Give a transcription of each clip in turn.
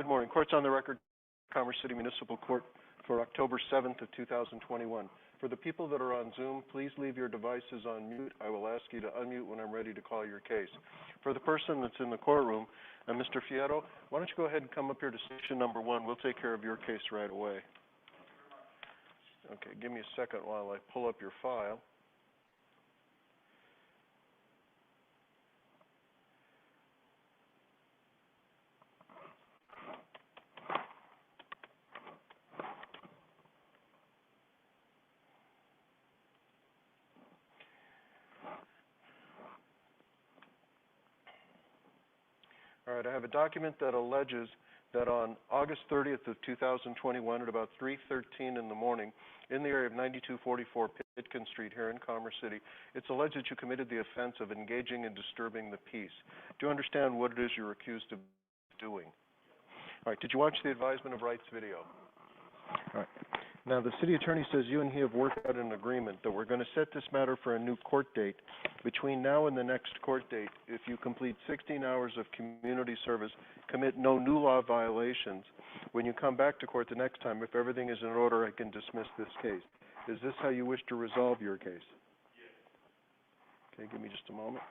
Good morning. Court's on the record, Commerce City Municipal Court for October 7th of 2021. For the people that are on Zoom, please leave your devices on mute. I will ask you to unmute when I'm ready to call your case. For the person that's in the courtroom, Mr. Fierro, why don't you go ahead and come up here to station number 1. We'll take care of your case right away. Okay, give me a second while I pull up your file. All right, I have a document that alleges that on August 30th of 2021 at about 3:13 in the morning in the area of 9244 Pitkin Street here in Commerce City, it's alleged that you committed the offense of engaging in disturbing the peace. Do you understand what it is you're accused of doing? All right, did you watch the advisement of rights video? All right. Now, the city attorney says you and he have worked out an agreement that we're going to set this matter for a new court date. Between now and the next court date, if you complete 16 hours of community service, commit no new law violations, when you come back to court the next time, if everything is in order, I can dismiss this case. Is this how you wish to resolve your case? Yes. Okay, give me just a moment.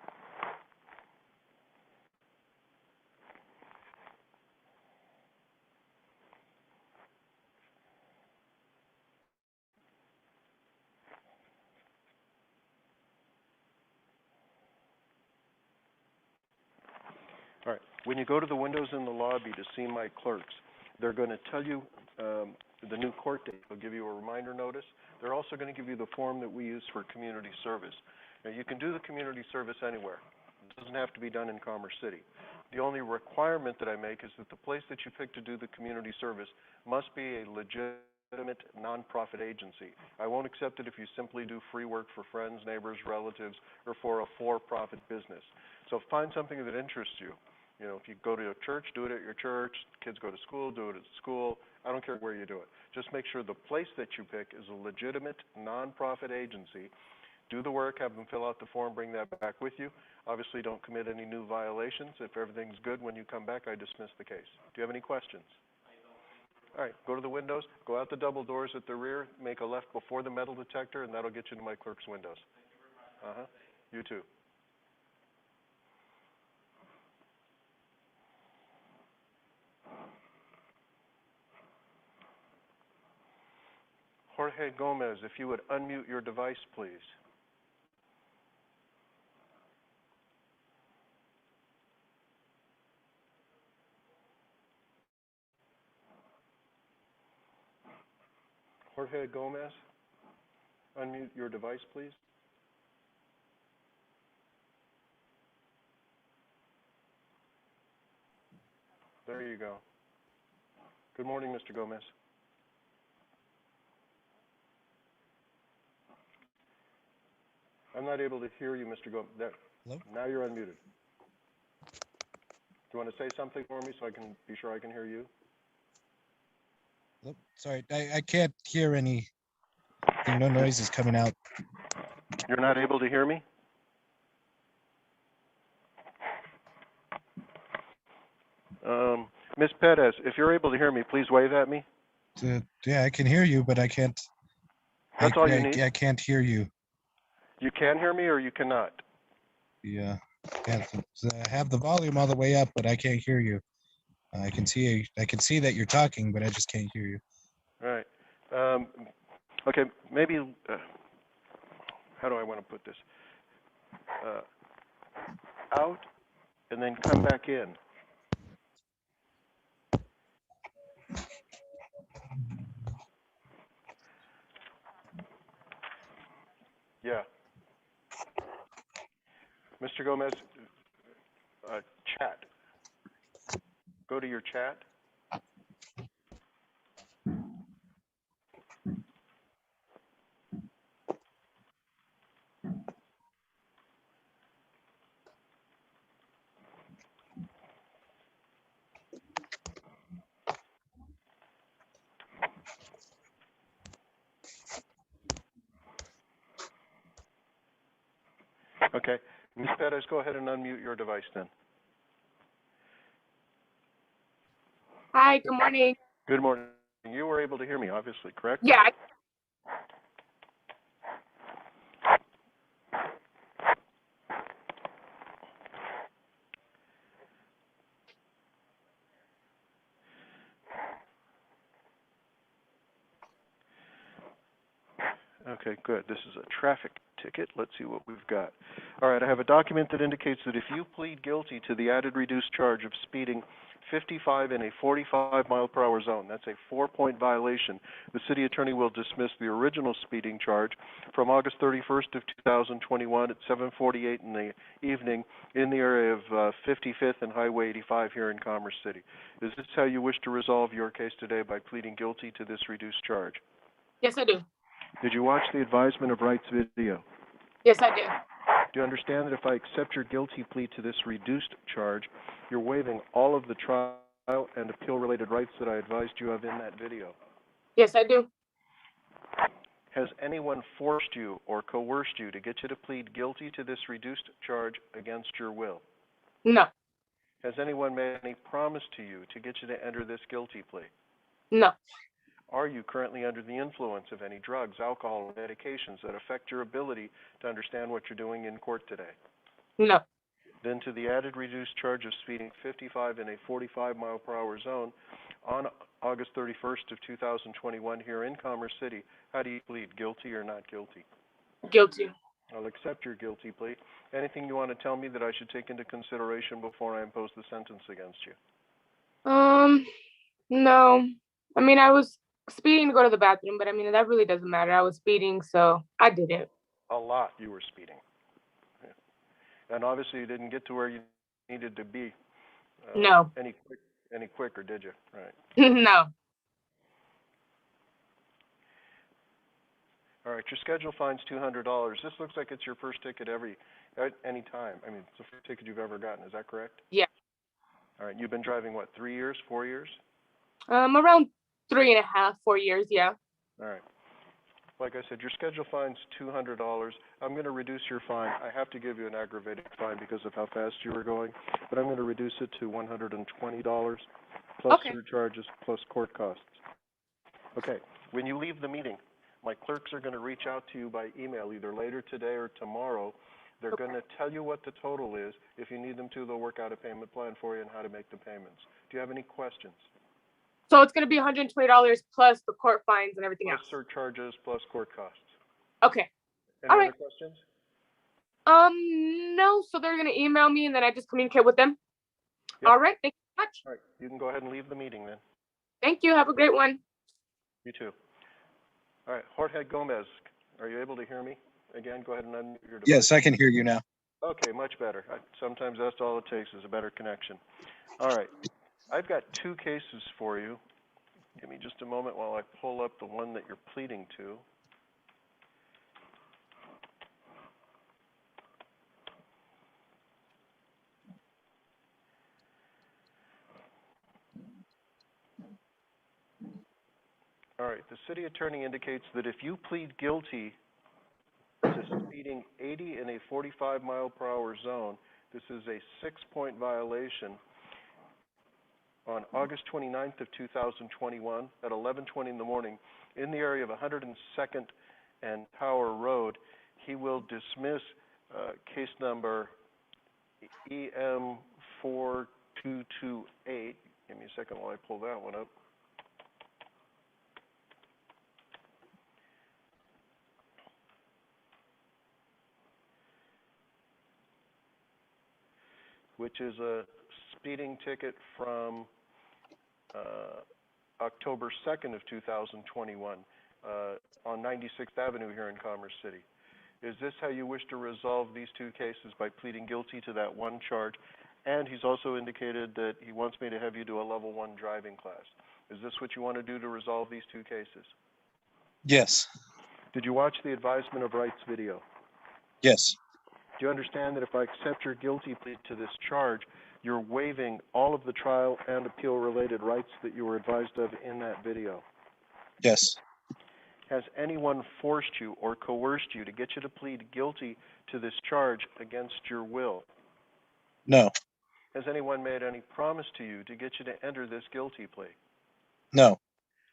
All right. When you go to the windows in the lobby to see my clerks, they're going to tell you the new court date. They'll give you a reminder notice. They're also going to give you the form that we use for community service. Now, you can do the community service anywhere. It doesn't have to be done in Commerce City. The only requirement that I make is that the place that you pick to do the community service must be a legitimate nonprofit agency. I won't accept it if you simply do free work for friends, neighbors, relatives, or for a for-profit business. So find something that interests you. You know, if you go to a church, do it at your church. Kids go to school, do it at school. I don't care where you do it. Just make sure the place that you pick is a legitimate nonprofit agency. Do the work, have them fill out the form, bring that back with you. Obviously, don't commit any new violations. If everything's good when you come back, I dismiss the case. Do you have any questions? All right, go to the windows, go out the double doors at the rear, make a left before the metal detector, and that'll get you to my clerk's windows. You too. Jorge Gomez, if you would unmute your device, please. Jorge Gomez, unmute your device, please. There you go. Good morning, Mr. Gomez. I'm not able to hear you, Mr. Gomez. There. Hello? Now you're unmuted. Do you want to say something for me so I can be sure I can hear you? Hello? Sorry, I can't hear any. No noise is coming out. You're not able to hear me? Ms. Perez, if you're able to hear me, please wave at me. Yeah, I can hear you, but I can't. That's all you need? I can't hear you. You can hear me or you cannot? Yeah, I have the volume all the way up, but I can't hear you. I can see that you're talking, but I just can't hear you. All right. Okay, maybe, how do I want to put this? Out and then come back in. Yeah. Mr. Gomez, chat. Go to your chat. Okay. Ms. Perez, go ahead and unmute your device then. Hi, good morning. Good morning. You were able to hear me, obviously, correct? Yeah, Okay, good. This is a traffic ticket. Let's see what we've got. All right, I have a document that indicates that if you plead guilty to the added reduced charge of speeding 55 in a 45-mile-per-hour zone, that's a 4-point violation, the city attorney will dismiss the original speeding charge from August 31st of 2021 at 7:48 in the evening in the area of 55th and Highway 85 here in Commerce City. Is this how you wish to resolve your case today, by pleading guilty to this reduced charge? yes, I do. Did you watch the advisement of rights video? Yes, I do. Do you understand that if I accept your guilty plea to this reduced charge, you're waiving all of the trial and appeal-related rights that I advised you of in that video? Yes, I do. Has anyone forced you or coerced you to get you to plead guilty to this reduced charge against your will? No, Has anyone made any promise to you to get you to enter this guilty plea? no, Are you currently under the influence of any drugs, alcohol, or medications that affect your ability to understand what you're doing in court today? no. Then to the added reduced charge of speeding 55 in a 45-mile-per-hour zone on August 31st of 2021 here in Commerce City, how do you plead, guilty or not guilty? Guilty. I'll accept your guilty plea. Anything you want to tell me that I should take into consideration before I impose the sentence against you? No. I mean, I was speeding to go to the bathroom, but I mean, that really doesn't matter. I was speeding, so I did it. A lot you were speeding. Yeah. And obviously you didn't get to where you needed to be No, any quicker, did you? Right. no. All right, your schedule fine's $200. This looks like it's your first ticket at any time. I mean, it's the first ticket you've ever gotten. Is that correct? Yeah. All right, you've been driving, what, 3 years, 4 years? Around 3.5, 4 years, yeah. All right. Like I said, your schedule fine's $200. I'm going to reduce your fine. I have to give you an aggravated fine because of how fast you were going, but I'm going to reduce it to $120 plus Okay. surcharges plus court costs. Okay, when you leave the meeting, my clerks are going to reach out to you by email either later today or tomorrow. They're going to tell you what the total is. If you need them to, they'll work out a payment plan for you and how to make the payments. Do you have any questions? So it's going to be $120 plus the court fines and everything Plus else. surcharges plus court costs. Okay. Any All other right. questions? No. So they're going to email me and then I just communicate with them? Yep. All right. Thank you so much. All right, you can go ahead and leave the meeting then. Thank you. Have a great one. You too. All right, Jorge Gomez, are you able to hear me? Again, go ahead and unmute your device. Yes, I can hear you now. Okay, much better. Sometimes that's all it takes is a better connection. All right, I've got 2 cases for you. Give me just a moment while I pull up the one that you're pleading to. All right, the city attorney indicates that if you plead guilty to speeding 80 in a 45-mile-per-hour zone, this is a 6-point violation. On August 29th of 2021 at 11:20 in the morning in the area of 102nd and Power Road, he will dismiss case number EM4228. Give me a second while I pull that one up. Which is a speeding ticket from October 2nd of 2021 on 96th Avenue here in Commerce City. Is this how you wish to resolve these 2 cases, by pleading guilty to that one charge? And he's also indicated that he wants me to have you do a level 1 driving class. Is this what you want to do to resolve these 2 cases? Yes. Did you watch the advisement of rights video? Yes. Do you understand that if I accept your guilty plea to this charge, you're waiving all of the trial and appeal-related rights that you were advised of in that video? Yes. Has anyone forced you or coerced you to get you to plead guilty to this charge against your will? No. Has anyone made any promise to you to get you to enter this guilty plea? No.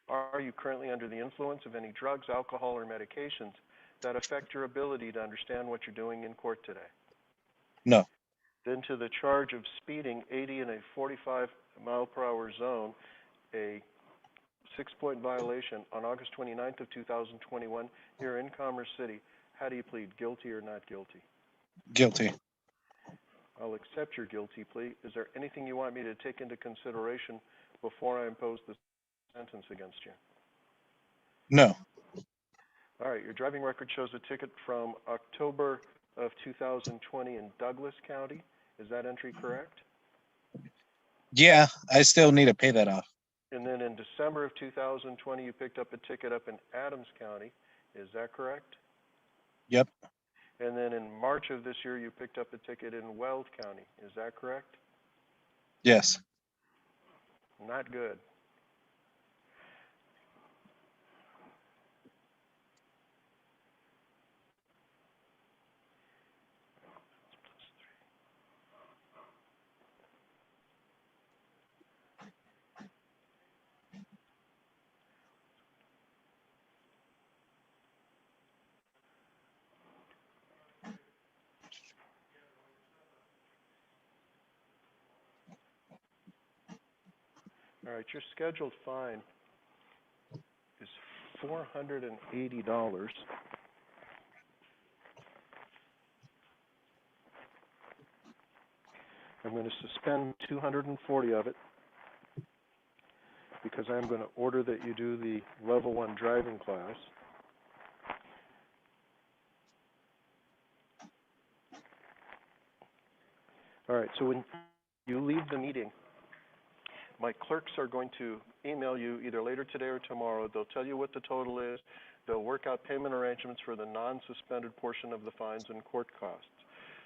Are you currently under the influence of any drugs, alcohol, or medications that affect your ability to understand what you're doing in court today? No. Then to the charge of speeding 80 in a 45 mile per hour zone, a 6-point violation on August 29th of 2021 here in Commerce City. How do you plead, guilty or not guilty? Guilty. I'll accept your guilty plea. Is there anything you want me to take into consideration before I impose the sentence against you? No. All right, your driving record shows a ticket from October of 2020 in Douglas County. Is that entry correct? Yeah, I still need to pay that off. And then in December of 2020, you picked up a ticket up in Adams County. Is that correct? Yep. And then in March of this year, you picked up a ticket in Weld County. Is that correct? Yes. Not good. All right, your scheduled fine is $480. I'm going to suspend 240 of it because I'm going to order that you do the level 1 driving class. All right, so when you leave the meeting, my clerks are going to email you either later today or tomorrow. They'll tell you what the total is. They'll work out payment arrangements for the non-suspended portion of the fines and court costs.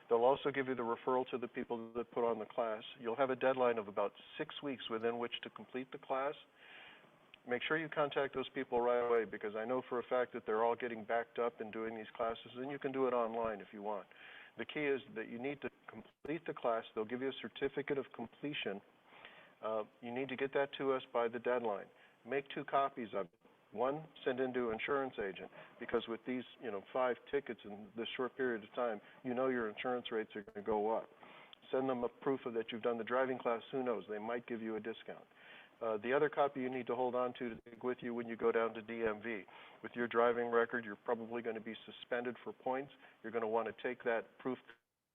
They'll also give you the referral to the people that put on the class. You'll have a deadline of about 6 weeks within which to complete the class. Make sure you contact those people right away because I know for a fact that they're all getting backed up and doing these classes, and you can do it online if you want. The key is that you need to complete the class. They'll give you a certificate of completion. You need to get that to us by the deadline. Make 2 copies of it. One, send into an insurance agent because with these, 5 tickets in this short period of time, your insurance rates are going to go up. Send them a proof of that you've done the driving class. Who knows? They might give you a discount. The other copy you need to hold on to take with you when you go down to DMV. With your driving record, you're probably going to be suspended for points. You're going to want to take that proof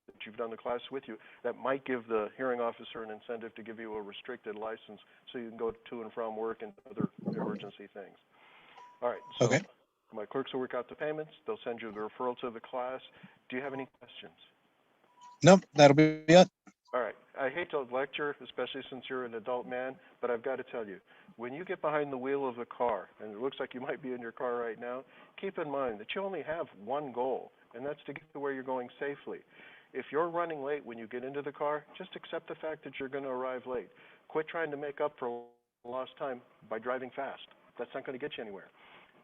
that you've done the class with you. That might give the hearing officer an incentive to give you a restricted license so you can go to and from work and other emergency things. All right, so Okay. my clerks will work out the payments. They'll send you the referral to the class. Do you have any questions? Nope, that'll be it. All right. I hate to lecture, especially since you're an adult man, but I've got to tell you, when you get behind the wheel of a car, and it looks like you might be in your car right now, keep in mind that you only have one goal, and that's to get to where you're going safely. If you're running late when you get into the car, just accept the fact that you're going to arrive late. Quit trying to make up for lost time by driving fast. That's not going to get you anywhere.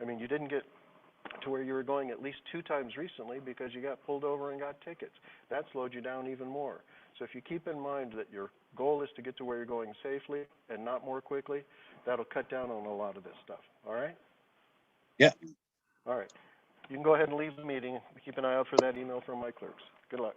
I mean, you didn't get to where you were going at least 2 times recently because you got pulled over and got tickets. That slowed you down even more. So if you keep in mind that your goal is to get to where you're going safely and not more quickly, that'll cut down on a lot of this stuff. All right? Yeah. All right. You can go ahead and leave the meeting. Keep an eye out for that email from my clerks. Good luck.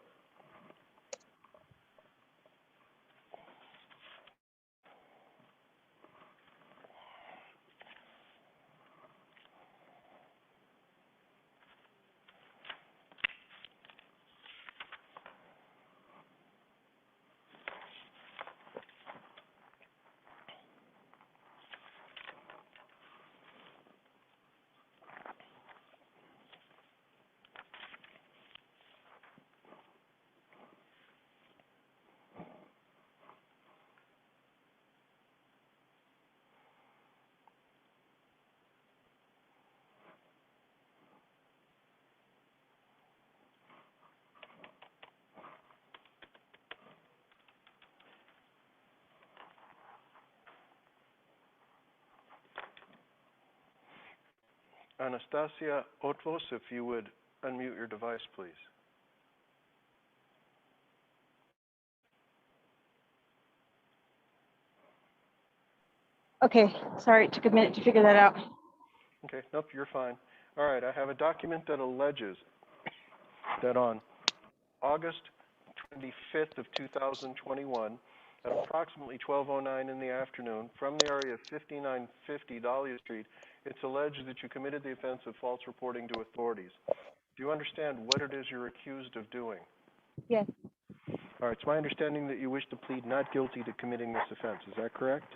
Anastasia Otvos, if you would unmute your device, please. Okay, sorry, it took a minute to figure that out. Okay, nope, you're fine. All right, I have a document that alleges that on August 25th of 2021, at approximately 12:09 in the afternoon, from the area of 5950 Dahlia Street, it's alleged that you committed the offense of false reporting to authorities. Do you understand what it is you're accused of doing? Yes, All right, it's my understanding that you wish to plead not guilty to committing this offense. Is that correct?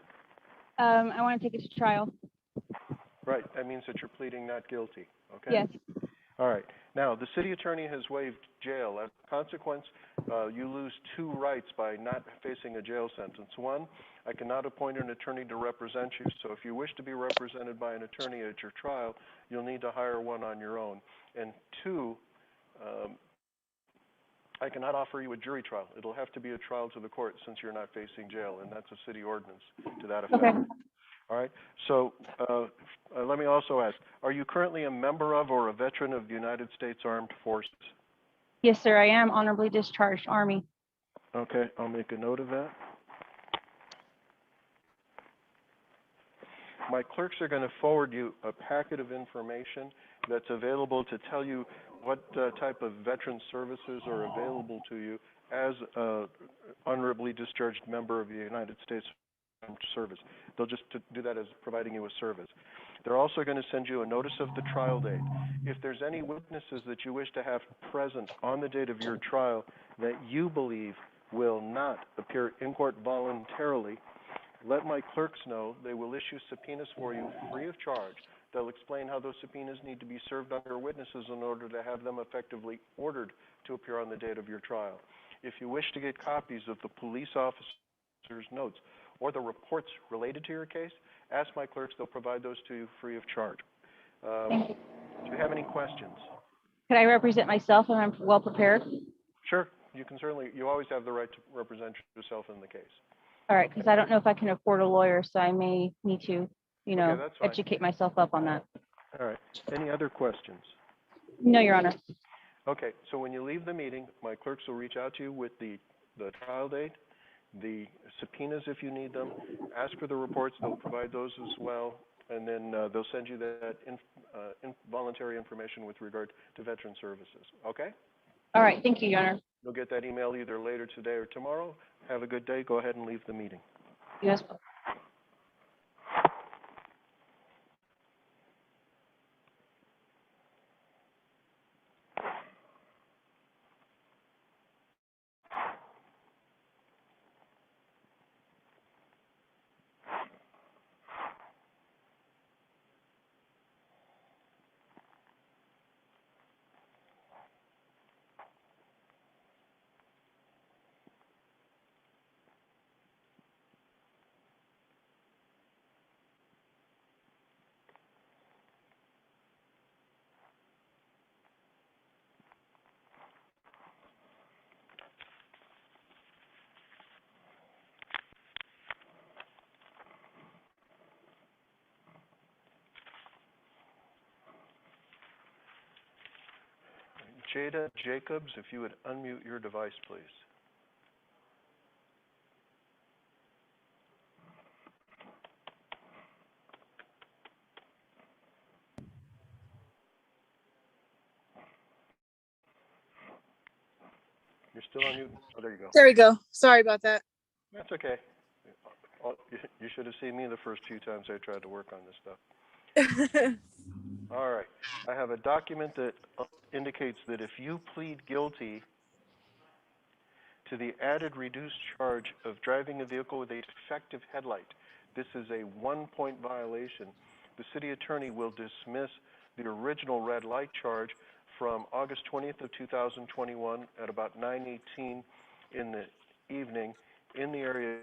I want to take it to trial. Right, that means that you're pleading not guilty, okay? Yes, All right. Now, the city attorney has waived jail. As a consequence, you lose two rights by not facing a jail sentence. One, I cannot appoint an attorney to represent you, so if you wish to be represented by an attorney at your trial, you'll need to hire one on your own. And two, I cannot offer you a jury trial. It'll have to be a trial to the court since you're not facing jail, and that's a city ordinance to that effect. okay. All right. So let me also ask, are you currently a member of or a veteran of the United States Armed Forces? Yes, sir, I am honorably discharged Army. Okay, I'll make a note of that. My clerks are going to forward you a packet of information that's available to tell you what type of veteran services are available to you as an honorably discharged member of the United States Armed Service. They'll just do that as providing you a service. They're also going to send you a notice of the trial date. If there's any witnesses that you wish to have present on the date of your trial that you believe will not appear in court voluntarily, let my clerks know. They will issue subpoenas for you free of charge. They'll explain how those subpoenas need to be served on your witnesses in order to have them effectively ordered to appear on the date of your trial. If you wish to get copies of the police officer's notes or the reports related to your case, ask my clerks. They'll provide those to you free of charge. Thank you. Do you have any questions? Could I represent myself and I'm well prepared? Sure. You can certainly, you always have the right to represent yourself in the case. All right, because I don't know if I can afford a lawyer, so I may need to, Okay, that's fine. educate myself up on that. All right. Any other questions? No, Your Honor. Okay, so when you leave the meeting, my clerks will reach out to you with the trial date, the subpoenas if you need them. Ask for the reports. They'll provide those as well. And then they'll send you that voluntary information with regard to veteran services. Okay? All right, thank you, Your Honor. You'll get that email either later today or tomorrow. Have a good day. Go ahead and leave the meeting. You as well. Jada Jacobs, if you would unmute your device, please. You're still on mute? Oh, there you go. There we go. Sorry about that. That's okay. You should have seen me the first few times I tried to work on this stuff. All right. I have a document that indicates that if you plead guilty to the added reduced charge of driving a vehicle with a defective headlight, this is a 1-point violation. The city attorney will dismiss the original red light charge from August 20th of 2021 at about 9:18 in the evening in the area of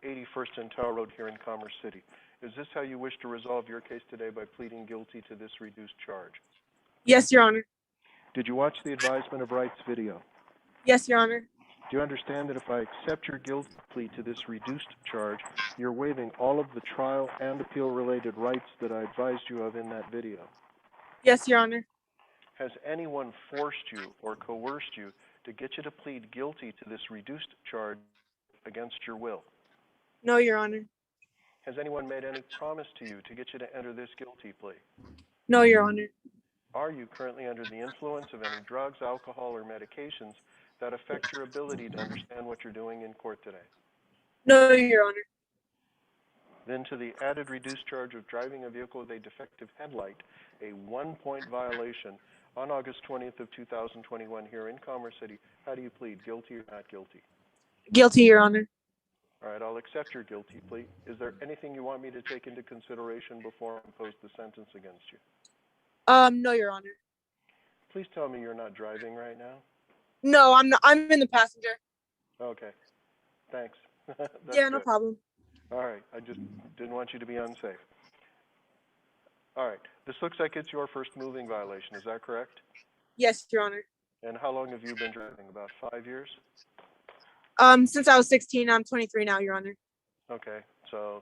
81st and Tower Road here in Commerce City. Is this how you wish to resolve your case today, by pleading guilty to this reduced charge? Yes, Your Honor. Did you watch the advisement of rights video? Yes, Your Honor. Do you understand that if I accept your guilty plea to this reduced charge, you're waiving all of the trial and appeal-related rights that I advised you of in that video? Yes, Your Honor. Has anyone forced you or coerced you to get you to plead guilty to this reduced charge against your will? No, Your Honor. Has anyone made any promise to you to get you to enter this guilty plea? No, Your Honor. Are you currently under the influence of any drugs, alcohol, or medications that affect your ability to understand what you're doing in court today? No, Your Honor. Then to the added reduced charge of driving a vehicle with a defective headlight, a 1-point violation on August 20th of 2021 here in Commerce City. How do you plead, guilty or not guilty? Guilty, Your Honor. All right, I'll accept your guilty plea. Is there anything you want me to take into consideration before I impose the sentence against you? No, Your Honor. Please tell me you're not driving right now. No, I'm not. I'm in the passenger. Okay, thanks. That's Yeah, no good. problem. All right, I just didn't want you to be unsafe. All right, this looks like it's your first moving violation, is that correct? Yes, Your Honor. And how long have you been driving? About 5 years? Since I was 16, I'm 23 now, Your Honor. Okay, so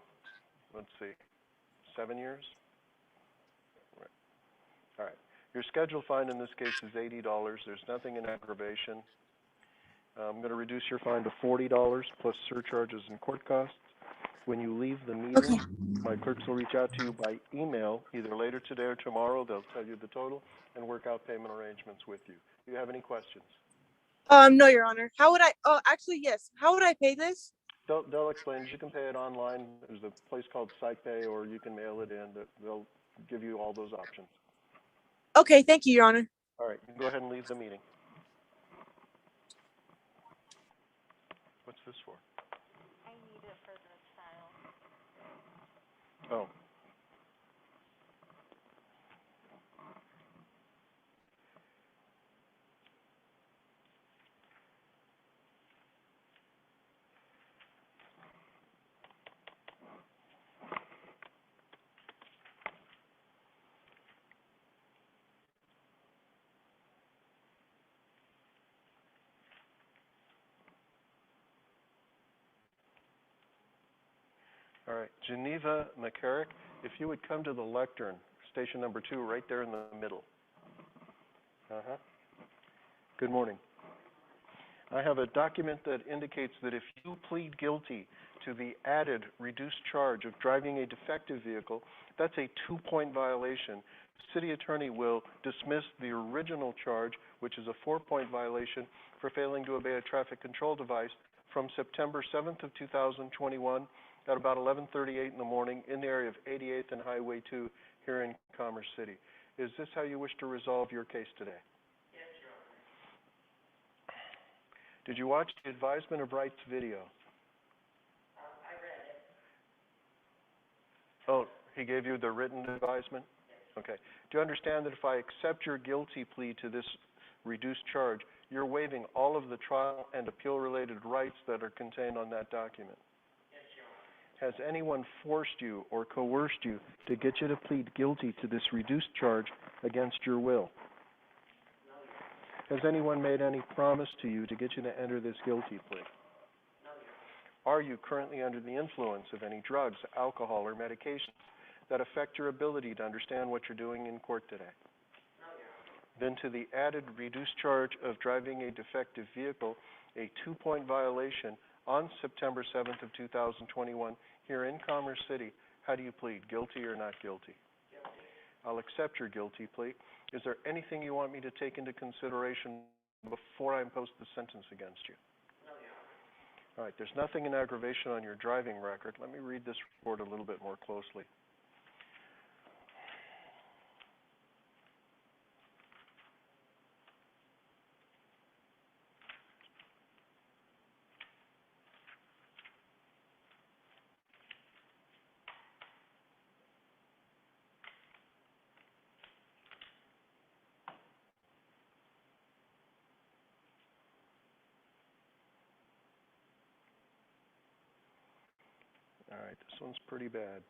let's see, 7 years? Right. All right. Your scheduled fine in this case is $80. There's nothing in aggravation. I'm going to reduce your fine to $40 plus surcharges and court costs. When you leave the meeting, Okay. my clerks will reach out to you by email, either later today or tomorrow. They'll tell you the total and work out payment arrangements with you. Do you have any questions? No, Your Honor. How would I? Oh, actually, yes. How would I pay this? They'll explain. You can pay it online. There's a place called SitePay, or you can mail it in. They'll give you all those options. Okay, thank you, Your Honor. All right, you can go ahead and leave the meeting. What's this for? I need it for the file. Oh. All right, Geneva McCarrick, if you would come to the lectern, station number 2, right there in the middle. Good morning. I have a document that indicates that if you plead guilty to the added reduced charge of driving a defective vehicle, that's a 2-point violation. The city attorney will dismiss the original charge, which is a 4-point violation for failing to obey a traffic control device, from September 7th of 2021 at about 11:38 in the morning in the area of 88th and Highway 2 here in Commerce City. Is this how you wish to resolve your case today? Did you watch the advisement of rights video? I read it. Oh, he gave you the written advisement? Yes. Okay. Do you understand that if I accept your guilty plea to this reduced charge, you're waiving all of the trial and appeal-related rights that are contained on that document? Yes, Your Honor. Has anyone forced you or coerced you to get you to plead guilty to this reduced charge against your will? Has anyone made any promise to you to get you to enter this guilty plea? No, Your Honor. Are you currently under the influence of any drugs, alcohol, or medications that affect your ability to understand what you're doing in court today? No, Your Honor. Then to the added reduced charge of driving a defective vehicle, a 2-point violation on September 7th of 2021 here in Commerce City, how do you plead, guilty or not guilty? Guilty. I'll accept your guilty plea. Is there anything you want me to take into consideration before I impose the sentence against you? No, Your Honor. All right, there's nothing in aggravation on your driving record. Let me read this report a little bit more closely. All right, this one's pretty bad.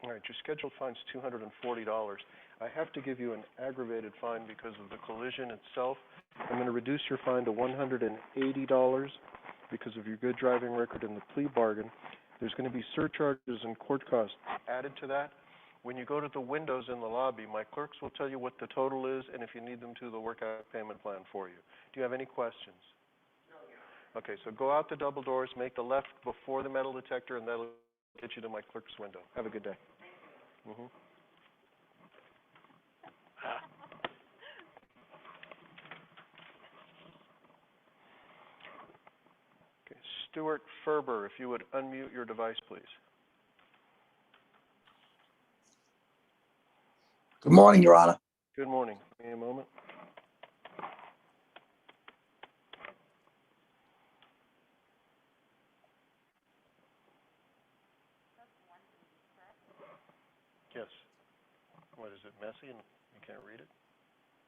All right, your scheduled fine's $240. I have to give you an aggravated fine because of the collision itself. I'm going to reduce your fine to $180 because of your good driving record and the plea bargain. There's going to be surcharges and court costs added to that. When you go to the windows in the lobby, my clerks will tell you what the total is, and if you need them to, they'll work out a payment plan for you. Do you have any questions? No. Okay, so go out the double doors, make the left before the metal detector, and that'll get you to my clerk's window. Have a good day. Mm-hmm. Okay, Stuart Ferber, if you would unmute your device, please. Good morning, Your Honor. Good morning. Give me a moment. Yes. What, is it messy and you can't read it?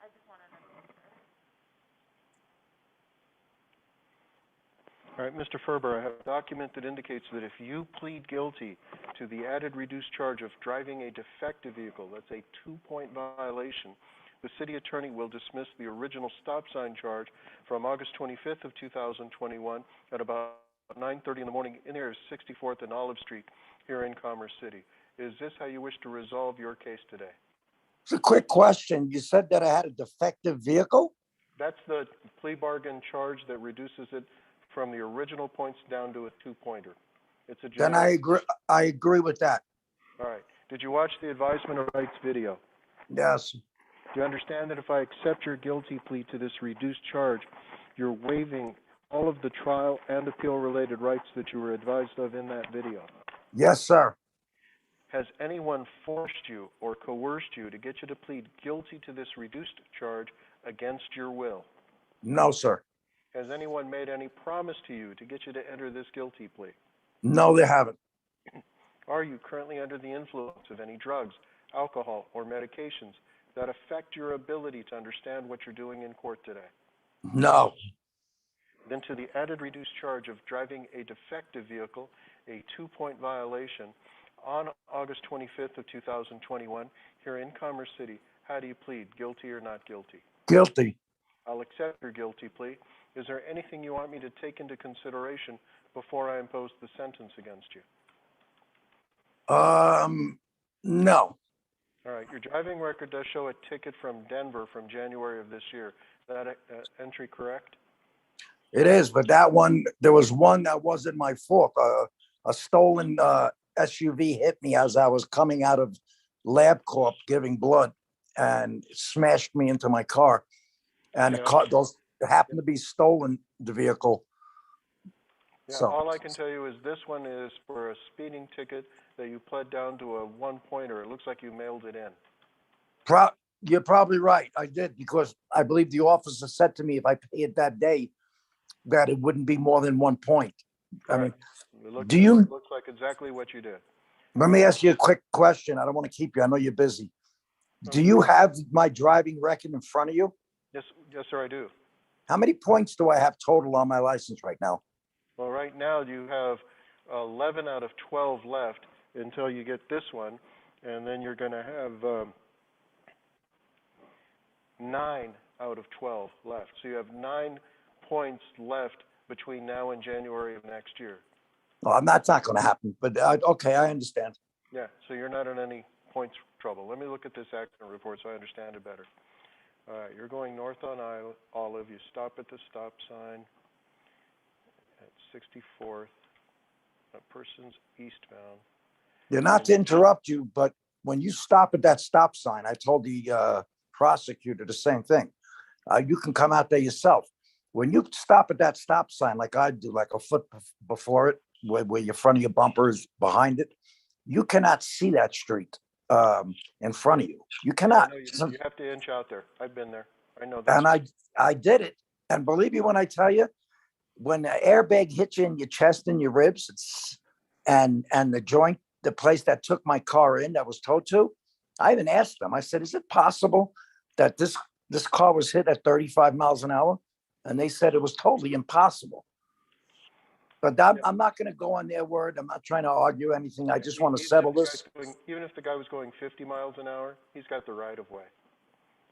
I just wanted to make sure. All right, Mr. Ferber, I have a document that indicates that if you plead guilty to the added reduced charge of driving a defective vehicle, that's a 2-point violation, the city attorney will dismiss the original stop sign charge from August 25th of 2021 at about 9:30 in the morning in the area of 64th and Olive Street here in Commerce City. Is this how you wish to resolve your case today? It's a quick question. You said that I had a defective vehicle? That's the plea bargain charge that reduces it from the original points down to a 2-pointer. It's a Then I agree with that. All right. Did you watch the advisement of rights video? Yes, Do you understand that if I accept your guilty plea to this reduced charge, you're waiving all of the trial and appeal-related rights that you were advised of in that video? yes, sir. Has anyone forced you or coerced you to get you to plead guilty to this reduced charge against your will? No, sir. Has anyone made any promise to you to get you to enter this guilty plea? No, they haven't. Are you currently under the influence of any drugs, alcohol, or medications that affect your ability to understand what you're doing in court today? No, Then to the added reduced charge of driving a defective vehicle, a 2-point violation, on August 25th of 2021 here in Commerce City, how do you plead, guilty or not guilty? guilty. I'll accept your guilty plea. Is there anything you want me to take into consideration before I impose the sentence against you? No. All right, your driving record does show a ticket from Denver from January of this year. Is that entry correct? It is, but that one, there was one that wasn't my fault. A stolen SUV hit me as I was coming out of LabCorp giving blood and smashed me into my car. And the Yeah. car, those happened to be stolen, the vehicle. Yeah, So, all I can tell you is this one is for a speeding ticket that you pled down to a 1-pointer. It looks like you mailed it in. you're probably right. I did, because I believe the officer said to me if I pay it that day, that it wouldn't be more than 1 point. I mean, It looks like exactly what you did. let me ask you a quick question. I don't want to keep you. I know you're busy. Do you have my driving record in front of you? Yes, sir, I do. How many points do I have total on my license right now? Well, right now you have 11 out of 12 left until you get this one, and then you're going to have 9 out of 12 left. So you have 9 points left between now and January of next year. Well, that's not going to happen, but okay, I understand. Yeah, so you're not in any points trouble. Let me look at this accident report so I understand it better. All right, you're going north on Olive. You stop at the stop sign at 64th. A person's eastbound. You're not to interrupt you, but when you stop at that stop sign, I told the prosecutor the same thing. You can come out there yourself. When you stop at that stop sign, like I do, like a foot before it, where your front of your bumper is behind it, you cannot see that street in front of you. You cannot. No, you have to inch out there. I've been there. I know that. And I did it. And believe me when I tell you, when the airbag hits you in your chest and your ribs, and the joint, the place that took my car in, that was towed to, I even asked them. I said, "Is it possible that this car was hit at 35 miles an hour?" And they said it was totally impossible. But I'm not gonna go on their word. I'm not trying to argue anything. I just want to Even if settle the guy's this. even if the guy was going 50 miles an hour, he's got the right of way.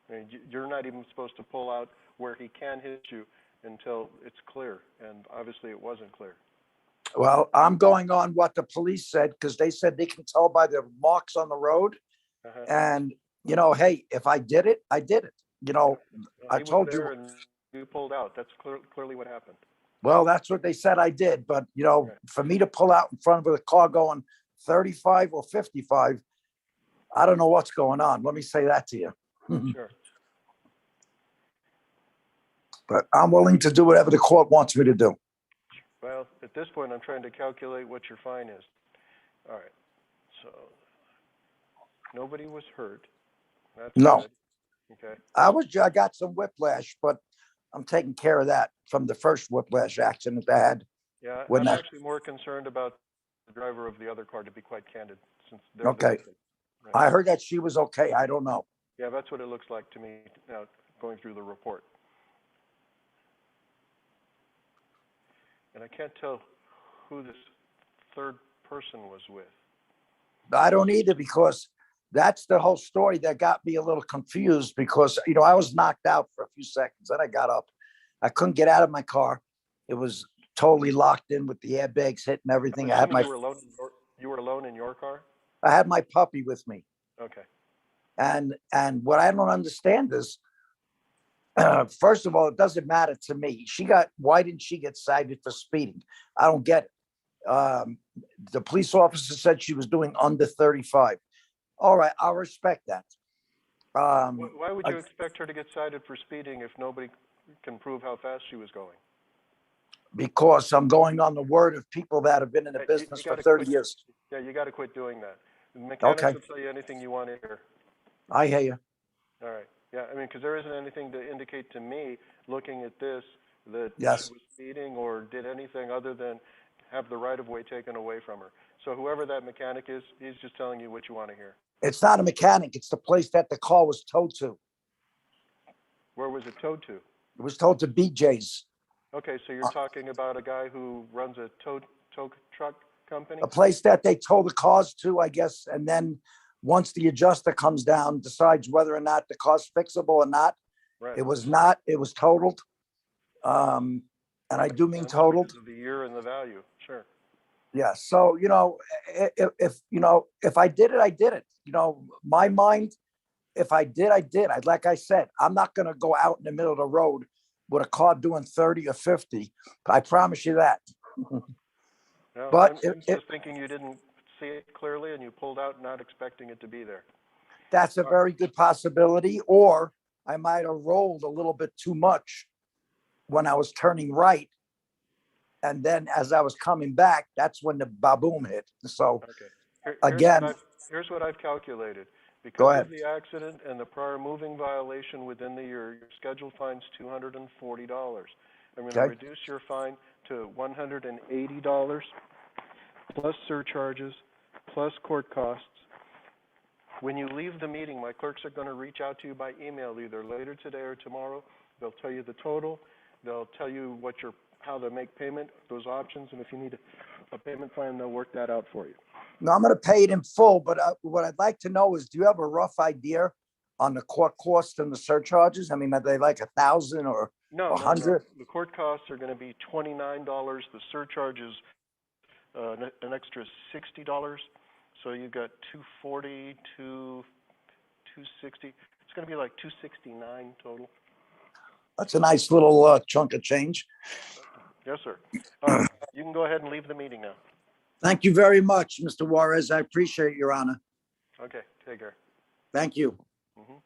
I mean, you're not even supposed to pull out where he can hit you until it's clear, and obviously it wasn't clear. Well, I'm going on what the police said, because they said they can tell by the marks on the road. Uh-huh. And, you know, hey, if I did it, I did it. You know, I He was told there you, and you pulled out. That's clearly what happened. well, that's what they said I did. But, you know, Right. for me to pull out in front of a car going 35 or 55, I don't know what's going on. Let me say that to you. Sure. But I'm willing to do whatever the court wants me to do. Well, at this point, I'm trying to calculate what your fine is. All right. So nobody was hurt. That's No. good. Okay. I got some whiplash, but I'm taking care of that from the first whiplash accident I had. Yeah, When I'm that- actually more concerned about the driver of the other car, to be quite candid, since they're the Okay. victim. Right. I heard that she was okay. I don't know. Yeah, that's what it looks like to me now, going through the report. And I can't tell who this third person was with. I don't either, because that's the whole story that got me a little confused, because, you know, I was knocked out for a few seconds. Then I got up. I couldn't get out of my car. It was totally locked in with the airbags hitting everything. I had Assuming my, you were alone in your car? I had my puppy with me. Okay. And what I don't understand is, first of all, it doesn't matter to me. Why didn't she get cited for speeding? I don't get it. The police officer said she was doing under 35. All right, I'll respect that. Why would you I- expect her to get cited for speeding if nobody can prove how fast she was going? Because I'm going on the word of people that have been in the Hey, business you for gotta 30 quit- years. Yeah, you gotta quit doing that. The mechanics Okay. will tell you anything you want to hear. I hear you. All right. Yeah, I mean, because there isn't anything to indicate to me, looking at this, that Yes. she was speeding or did anything other than have the right-of-way taken away from her. So whoever that mechanic is, he's just telling you what you want to hear. It's not a mechanic. It's the place that the car was towed to. Where was it towed to? It was towed to BJ's, Okay, so you're talking about a guy who runs a tow truck company? a place that they tow the cars to, I guess. And then once the adjuster comes down, decides whether or not the car's fixable or not. Right. It was not, it was totaled. And I do mean Because totaled. of the year and the value, sure. Yeah. So, you know, if I did it, I did it. You know, my mind, if I did, I did. Like I said, I'm not going to go out in the middle of the road with a car doing 30 or 50. I promise you that. No, But I'm just thinking you didn't see it clearly and you pulled out not expecting it to be there. That's a very good possibility. Or I might have rolled a little bit too much when I was turning right. And then as I was coming back, that's when the baboom hit. So Okay. Again- Here's what I've calculated. Go Because ahead. of the accident and the prior moving violation within the year, your scheduled fine's $240. I'm going to Okay. reduce your fine to $180 plus surcharges, plus court costs. When you leave the meeting, my clerks are going to reach out to you by email either later today or tomorrow. They'll tell you the total. They'll tell you how to make payment, those options, and if you need a payment plan, they'll work that out for you. no, I'm going to pay it in full. But what I'd like to know is, do you have a rough idea on the court costs and the surcharges? I mean, are they like 1,000 or No, no, 100? no. The court costs are going to be $29. The surcharge is an extra $60. So you've got $240, $260. It's going to be like $269 total. That's a nice little chunk of change. Yes, sir. You can go ahead and leave the meeting now. Thank you very much, Mr. Juarez. I appreciate it, Your Honor. Okay, take care. Thank you. Mhm.